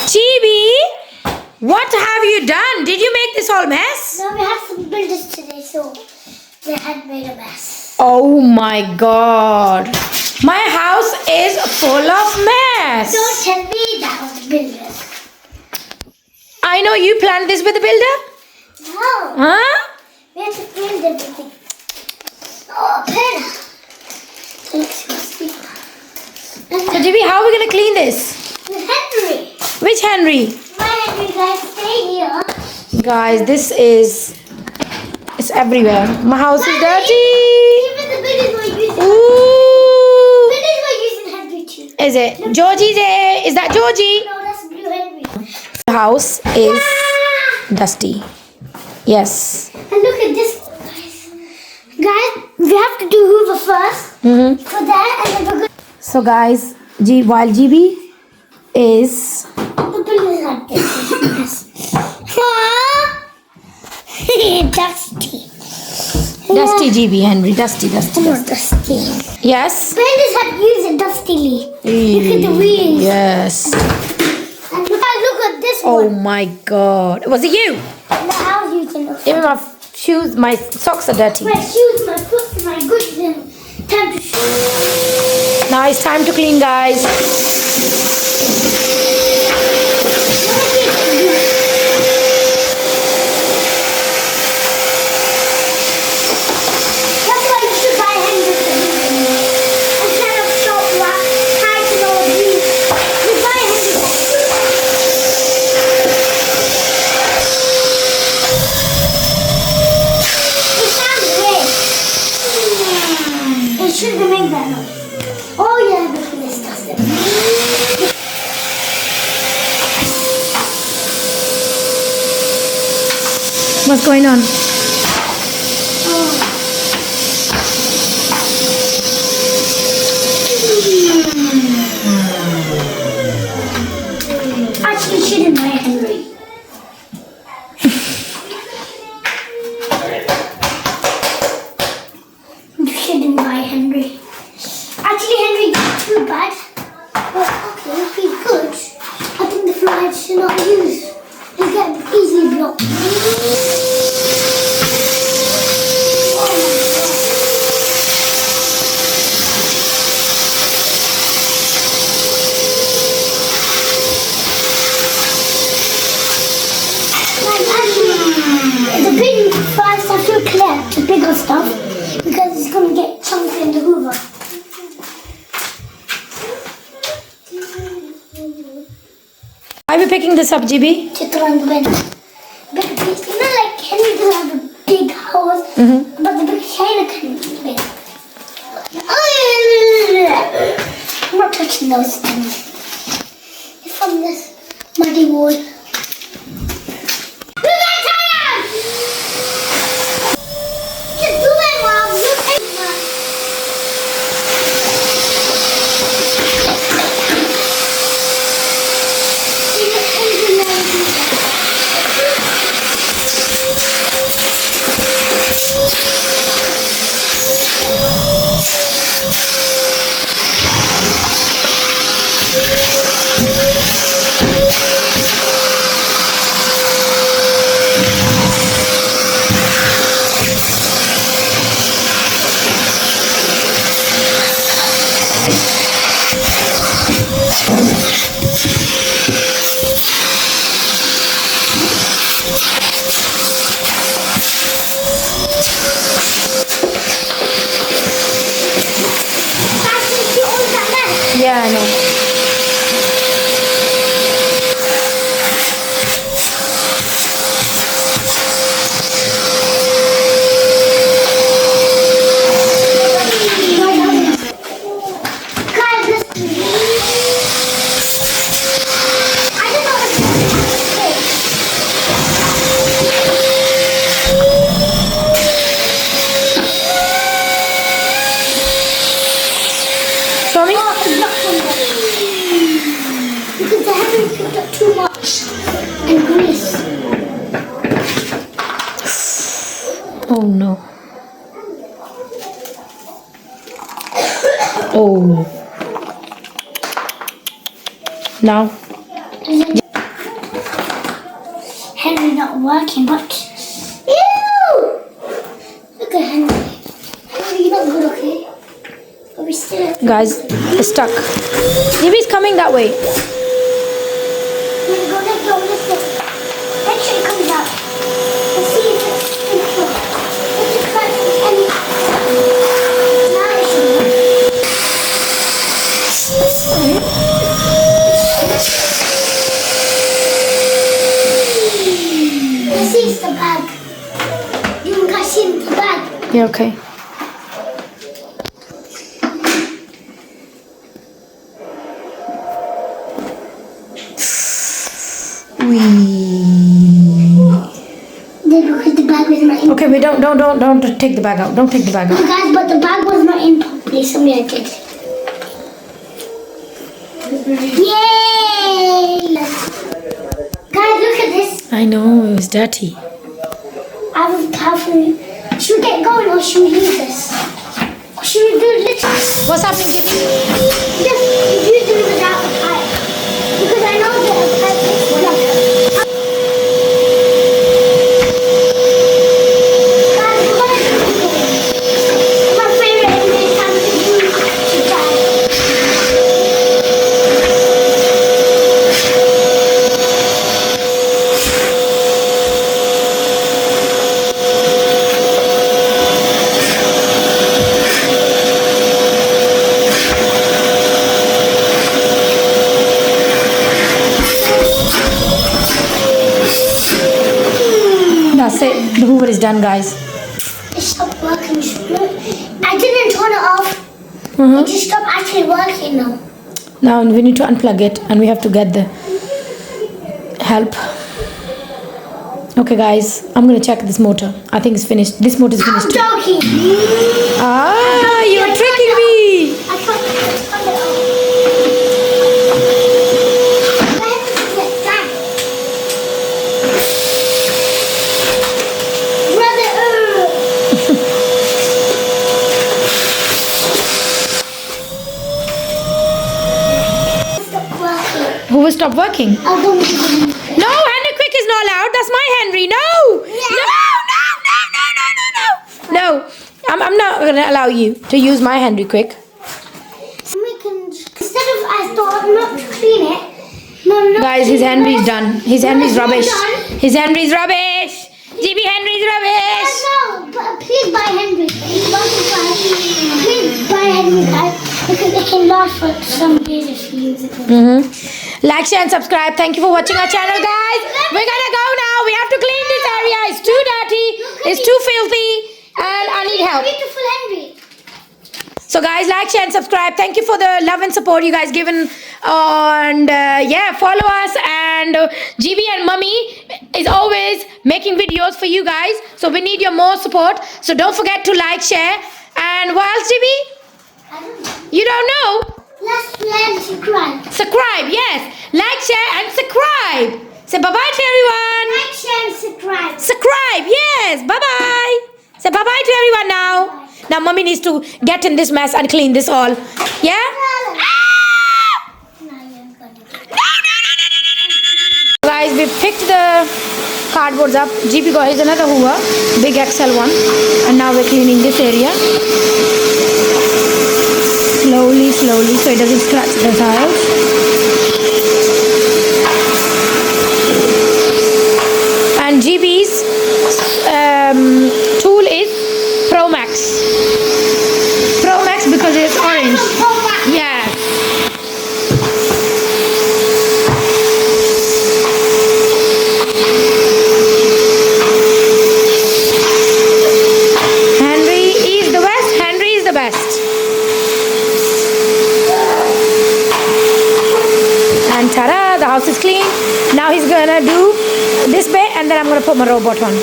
Chibi, what have you done? Did you make this whole mess? No, we had some builders today, so they had made a mess. Oh my god. My house is full of mess. Don't tell me that was the builders. I know you planned this with the builder. No, Huh? we had to build everything. Oh, pen. Let's go sleep. So Chibi, how are we going to clean this? With Henry. Which Henry? My Henry, guys, stay here. Guys, this is... It's everywhere. My house is dirty. Even the builders were using Ooh. builders were using Henry too. Is it? Georgie's there. Is that Georgie? No, that's Blue Henry. The house is Ah! dusty. Yes. And look at this, guys. Guys, we have to do Hoover first. Mm-hmm. For that, and then we're going So guys, while GB is... the builders like this. Dusty. Dusty GB, Henry. Dusty. More dusty. Yes? Builders have used it dustily. Look at the wheels. Yes. And look at this Oh one. my god. Was it you? And I was using it. Even my shoes, my socks are dirty. My shoes, my foot, my goods, and time to shoot. Now it's time to clean, guys. That's why you should buy Henderson. Instead of shop wax, tighten or grease. You buy Henderson. It sounds great. It should make that noise. Oh yeah, look at this dust. What's going on? Actually, she didn't buy Henry. You shouldn't buy Henry. Actually, Henry is too bad. But okay, if he's good, I think the flight should not use. He'll get easily blocked. The big flights have to collect the bigger stuff because it's going to get chunky in the Hoover. Why are we picking this up, GB? To throw in the bin. Big piece. You know, like Henry doesn't have a big house, but the big China can be. I'm not touching those things. It's from this muddy wall. Look at China! Just do it, Mom. Look at Mom. Yeah, I know. Show me. Because they haven't picked up too much and grease. Oh no. Oh. Now. working, but ew! Look at Henry. Henry, you're not good, okay? But we still have to Guys, it's stuck. Jibi's coming that way. go next door, let's go. Make sure it comes out. Let's see if it's in the floor. Let's just try any. Now it should work. Let's see it's the bag. You can see the bag. Yeah, okay. Because the bag was not in. Okay, wait, don't take the bag out. Don't take the bag out. Guys, but the bag was not in properly, so we had it. Yay! Guys, look at this. I know, it was dirty. I was careful. Should we get going or should we leave this? Or should we do literally? What's happening, Gibi? Just you do it without the pipe. Because I know that the pipe is full of. Guys, we're gonna do it. My favorite is time to do to try. That's it. The Hoover is done, guys. It stopped working. I didn't turn it off. It just stopped actually working now. Now we need to unplug it and we have to get the help. Okay, guys, I'm gonna check this motor. I think it's finished. This motor is I'm finished. joking. Ah, you're tricking me. I can't turn it off. I have to get that. Stop working. Hoover stopped working. I don't know. No, Henry Quick is not allowed. That's my Henry. No. No. I'm not gonna allow you to use my Henry Quick. We can, instead of I thought not to clean it. No. Guys, his Henry's done. His Henry's No, rubbish. it's not done. His Henry's rubbish. GB Henry's rubbish. No, but please buy Henry. Please buy Henry, guys, because it can last for some years if you use it. Like, share, and subscribe. Thank you for watching our channel, guys. We're gonna go now. We have to clean this area. It's too dirty. It's too filthy, and I need help. Beautiful Henry. So, guys, like, share, and subscribe. Thank you for the love and support you guys given. And yeah, follow us. And GB and Mummy is always making videos for you guys. So we need your more support. So don't forget to like, share, and what else, GB? I don't know. You don't know? Let's learn to cry. Subscribe, yes. Like, share, and subscribe. Say bye-bye to everyone. Like, share, and subscribe. Subscribe, yes. Bye-bye. Say bye-bye to everyone now. Bye. Now, Mummy needs to get in this mess and clean this all. Yeah? Ah! No, you're gonna do it. Guys, we picked the cardboards up. GB got his another Hoover, big XL one. And now we're cleaning this area. Slowly, so it doesn't scratch the tiles. And GB's tool is Pro Max. Pro Max because it's orange. Yeah. Henry is the best. Henry is the best. And ta-da, the house is clean. Now he's gonna do this bit and then I'm gonna put my robot on.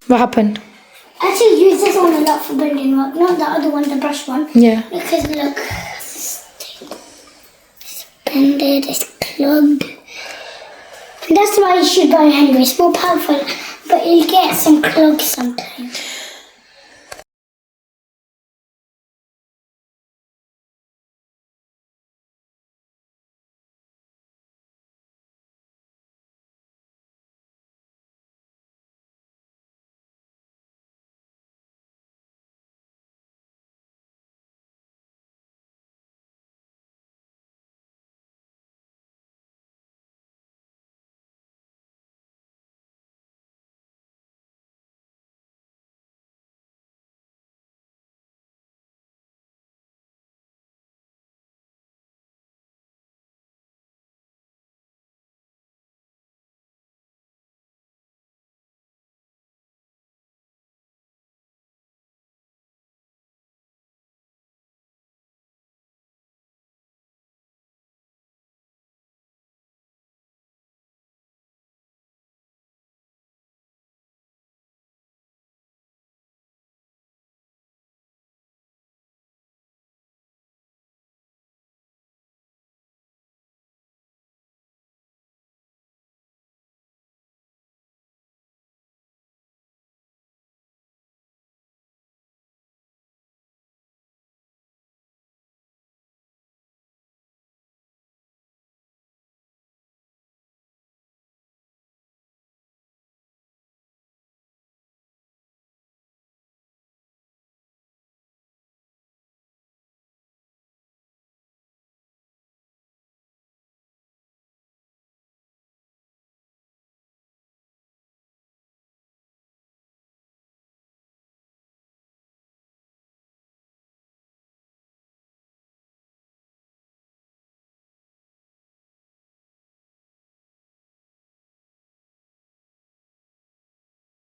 What happened? I actually use this one a lot for building work, not the other one, the brush one. Yeah. Because look, it's bending. scared, it's clogged. That's why you should buy Henry. It's more powerful, but you'll get some clogs sometimes.